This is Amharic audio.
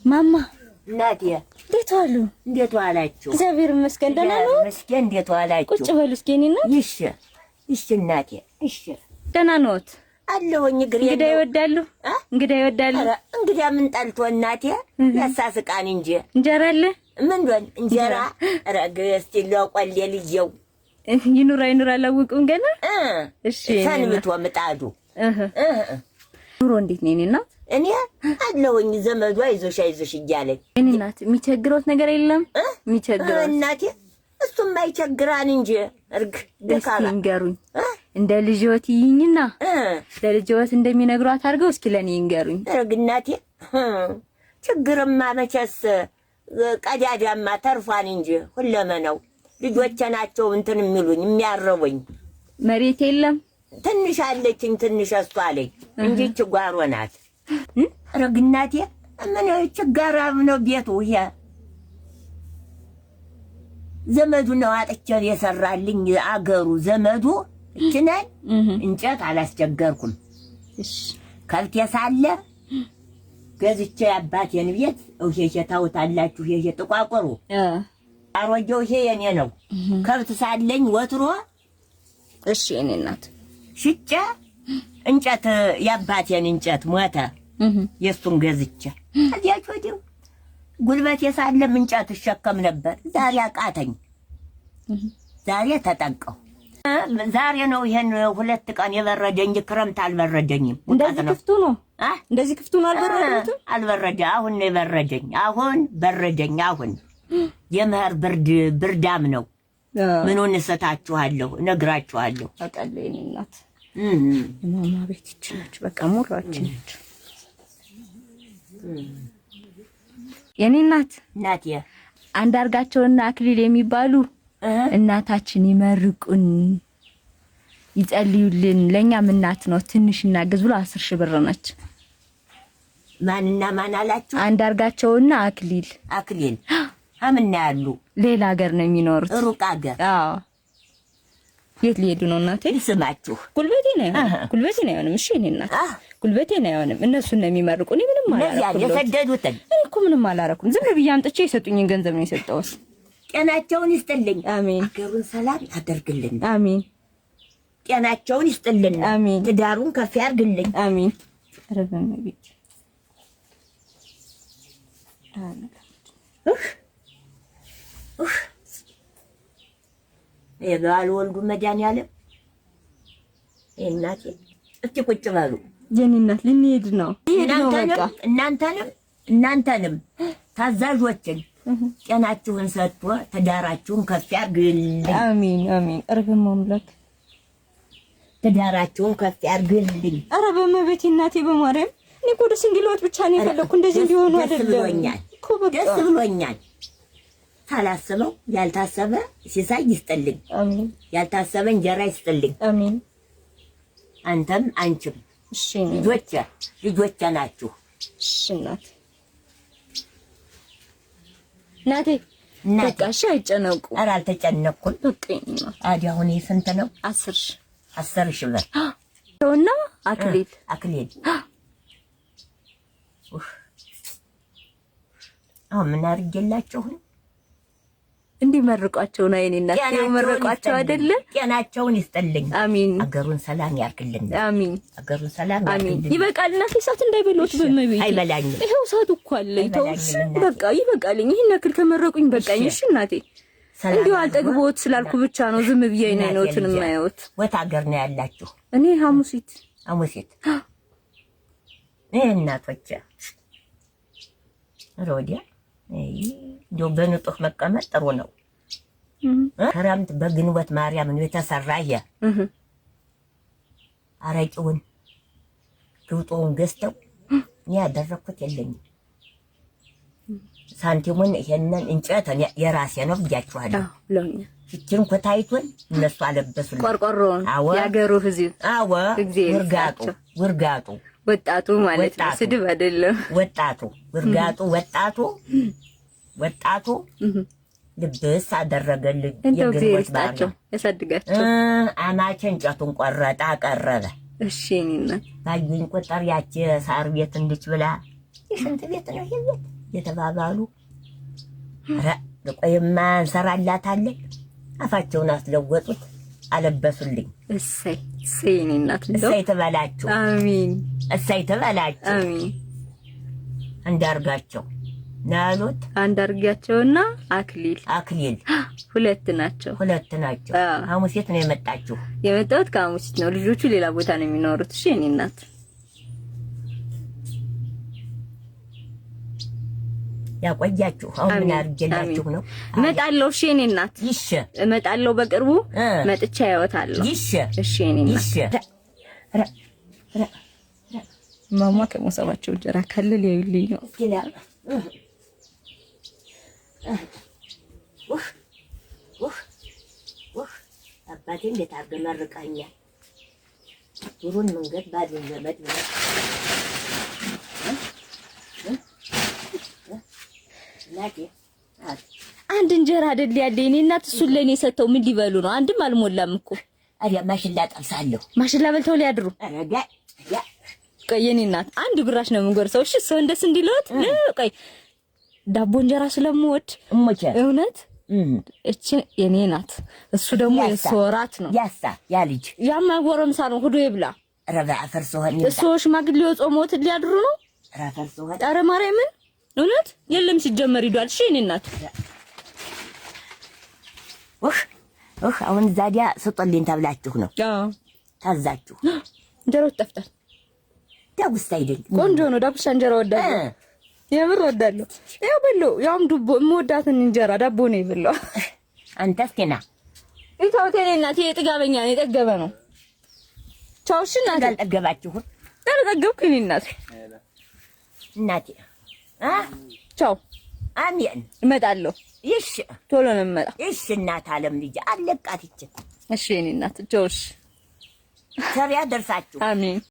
ማማ እናቴ እንዴት ዋሉ? እንዴት ዋላችሁ? እግዚአብሔር ይመስገን ደህና ነው። መስገን እንዴት ዋላችሁ? ቁጭ በሉ እስኪ እኔና። እሺ እናቴ እሺ። ደህና ነዎት? አለሁኝ። እንግዳ ይወዳሉ? እንግዳ ይወዳሉ? እንግዳ ምን ጠልቶ እናቴ ያሳስቃን እንጂ። እንጀራ አለ? ምን ዶን እንጀራ ረግስቲ ለቆሌ ልየው ይኑራ አላውቅም ገና። እሺ ሰንብቶ ምጣዱ ኑሮ እንዴት ነው እኔና? እኔ አለሁኝ። ዘመዱ አይዞሽ እያለኝ እኔ እናት የሚቸግሮት ነገር የለም? የሚቸግሮት እናቴ እሱም አይቸግራን እንጂ እርግ ደካላ እንገሩኝ። እንደ ልጅዎት ይኝና ለልጅዎት እንደሚነግሯት አድርገው እስኪ ለኔ ይንገሩኝ። እርግ እናቴ ችግርማ መቸስ ቀዳዳማ ተርፋን እንጂ ሁለመነው ልጆቼ ናቸው እንትን የሚሉኝ የሚያረቡኝ። መሬት የለም? ትንሽ አለችኝ ትንሽ እሷ አለኝ እንጂ ችጓሮ ናት። እርግ እናቴ ምን ችጋራም ነው ቤቱ። ይሄ ዘመዱ ነው አጥቼ የሰራልኝ አገሩ ዘመዱ እችነን እንጨት አላስቸገርኩም። ከብት የሳለ ገዝቼ አባቴን ቤት እውሼ ታውታላችሁ። ይሄ ጥቋቁሩ አሮጆው ይሄ የኔ ነው። ከብት ሳለኝ ወትሮ እሺ እኔ እናት ሽጬ እንጨት ያባቴን እንጨት ሞተ የሱን ገዝቼ አዲያች ወዲው ጉልበት የሳለም እንጨት እሸከም ነበር። ዛሬ አቃተኝ። ዛሬ ተጠንቀው ዛሬ ነው ይሄን 2 ቀን የበረደኝ። ክረምት አልበረደኝም። እንደዚህ ክፍቱ ነው እንደዚህ ክፍቱ ነው አልበረደኝም። አልበረደ አሁን ነው የበረደኝ። አሁን በረደኝ። አሁን የመኸር ብርዳም ነው። ምኑን እሰታችኋለሁ እነግራችኋለሁ። አቃለ የኔ እናት ማማ ቤት ይችላል። በቃ ሙራችን የኔ እናት እናቴ አንዳርጋቸውና አክሊል የሚባሉ እናታችን ይመርቁን ይጸልዩልን። ለኛም እናት ነው። ትንሽና ግዝ ብሎ 10,000 ብር ነች። ማንና ማን አላችሁ? አንዳርጋቸውና አክሊል አምና ያሉ ሌላ ሀገር ነው የሚኖሩት። ሩቅ ሀገር። አዎ የት ሊሄዱ ነው እናቴ? ስማችሁ ጉልበቴ ነው አይሆንም። እሺ እኔ እናት ጉልበቴ ነው አይሆንም። እነሱን ነው የሚመርቁ። እኔ ምንም አላረኩም። የሰደዱትን እኔ እኮ ምንም አላረኩም። ዝም ብዬ አምጥቼ የሰጡኝን ገንዘብ ነው የሰጠሁት። ጤናቸውን ይስጥልኝ። አሜን። አገሩን ሰላም ያደርግልን። አሜን። ጤናቸውን ይስጥልን። አሜን። ትዳሩን ከፍ ያርግልኝ። አሜን። ረበና ቤት የጋል ወልዱ መድኃኒዓለም እናቴ እስቲ ቁጭ በሉ። የኔ እናት ልንሄድ ነው። በቃ እናንተንም ታዛዦችን ጤናችሁን ሰጥቶ ትዳራችሁን ከፍ ያርግልኝ። አሜን አሜን። ረበም አምላክ ትዳራችሁን ከፍ ያርግልኝ። ኧረ በመቤቴ እናቴ በማርያም እኔ እኮ ደስ እንዲለዎት ብቻ ነው የፈለኩ። እንደዚህ እንዲሆኑ አይደለም እኮ በቃ ደስ ብሎኛል። ሳላስበው ያልታሰበ ሲሳይ ይስጥልኝ። አሜን። ያልታሰበ እንጀራ ይስጥልኝ። አሜን። አንተም አንቺም እሺ ልጆቼ ናችሁ። እሺ እናቴ በቃ እሺ አይጨነቁ። ኧረ አልተጨነቅኩም። በቃ አዲያ አሁን ስንት ነው? 10,000 ብር እና አክሊል አሁን ምን አድርጌላችሁ እንዲመርቋቸው ነው የኔ እናት። የመረቋቸው አይደለ? ጤናቸውን ይስጥልኝ። አሜን። አገሩን ሰላም ያርግልን። አሜን። አገሩን ሰላም ያርግልን። ይበቃል። እናቴ እሳት እንዳይበሉት በመቤት አይበላኝም። ይሄው እሳቱ እኮ አለ። ይተውሽ በቃ ይበቃልኝ። ይሄን ያክል ከመረቁኝ በቃኝ። እሺ እናቴ እንዲሁ አልጠግቦት ስላልኩ ብቻ ነው ዝም ብዬ አይነውትን የማይወት። ወት አገር ነው ያላችሁ? እኔ ሐሙሲት እናቶቼ ሮዲያ እንደው በንጡህ መቀመጥ ጥሩ ነው። ክረምት በግንቦት ማርያምን የተሰራየ አረቂውን ግብጦውን ገዝተው ያደረኩት የለኝም። ሳንቲሙን ይሄንን እንጨት የራሴ ነው ብያችኋለሁ። እቺን ኮታይቱን እነሱ አለበሱልኝ። ቆርቆሮውን ያገሩ ህዝብ ውርጋጡ ወጣቱ ማለት ነው። ስድብ አይደለም። ወጣቱ ልብስ አደረገልኝ። የግንቦት ባቸው ያሳድጋቸው። አማቼ እንጨቱን ቆረጣ አቀረበ። እሺ የኔ እናት ባዩኝ ቁጥር ያቺ ሳር ቤት እንድች ብላ የሽንት ቤት ነው ይሄ ቤት የተባባሉ ኧረ ቆይማ እንሰራላታለን። አፋቸውን አስለወጡት አለበሱልኝ። እሰይ እሰይ የኔ እናት እሰይ ትበላችሁ። አሜን። እሰይ ትበላችሁ። አሜን። እንዳርጋቸው ናሉት አንዳርጋቸውና አክሊል ሁለት ናቸው። ሐሙሴት ነው የመጣችሁ? የመጣሁት ከሐሙሴት ነው። ልጆቹ ሌላ ቦታ ነው የሚኖሩት። እሺ የኔ እናት ያቆያችሁ። አሁን ምን አርጀላችሁ ነው? እመጣለሁ። እሺ የኔ እናት ይሽ እመጣለሁ። በቅርቡ መጥቻ ያወጣለሁ። ይሽ እሺ የኔ እናት ማማ ከመሰባቸው ጀራ ከልል ያዩልኝ ነው ይላል። አባቴ እንዴት አድርገህ መርቀኸኛል። ዱሩን መንገድ ባዶ ዘመድ ነው። አንድ እንጀራ አይደል ያለኝ እኔ እናት እሱን ለኔ ሰተው ምን ሊበሉ ነው? አንድም አልሞላም እኮ። አሪያ ማሽላ ጠብሳለሁ። ማሽላ በልተው ሊያድሩ። ቆይ የኔ እናት አንድ ጉራሽ ነው የምንጎርሰው። እሺ ሰው እንደስ እንዲሎት ቆይ ዳቦ እንጀራ ስለምወድ እሞቼ እውነት እቺ የኔ ናት። እሱ ደግሞ የሶራት ነው። ያሳ ያ ልጅ ያማ ጎረምሳ ነው። ሁዶ ይብላ። ረባ ፈርሶህን እሱ ሽማግሌው ጾሞት ሊያድሩ ነው። ፈርሶህን ኧረ ማርያምን እውነት የለም ሲጀመር ሂዷል። እሺ የኔ እናት አሁን ዛዲያ ስጦልኝ ተብላችሁ ነው? አዎ ታዛችሁ። እንጀራው ጠፍቷል። ዳጉስ አይደል? ቆንጆ ነው። ዳጉሳ እንጀራ ወዳለሁ፣ የምር ወዳለሁ። ያው በለው ያውም ዱቦ የምወዳትን እንጀራ ዳቦ ነው ይብለው። አንተስ ከና ይታው የኔ እናት የጥጋበኛ ነው፣ የጠገበ ነው። ቻው። እሺ እናት አልጠገባችሁ? አልጠገብኩ የኔ እናት እናቴ ቻው። አሜን። እመጣለሁ። ይሽ ቶሎ ነው የምመጣ። ይሽ እናት አለም ልጅ አለቃት ይች። እሺ የኔ እናት ቻው። እሺ ሰሪያ ደርሳችሁ። አሜን።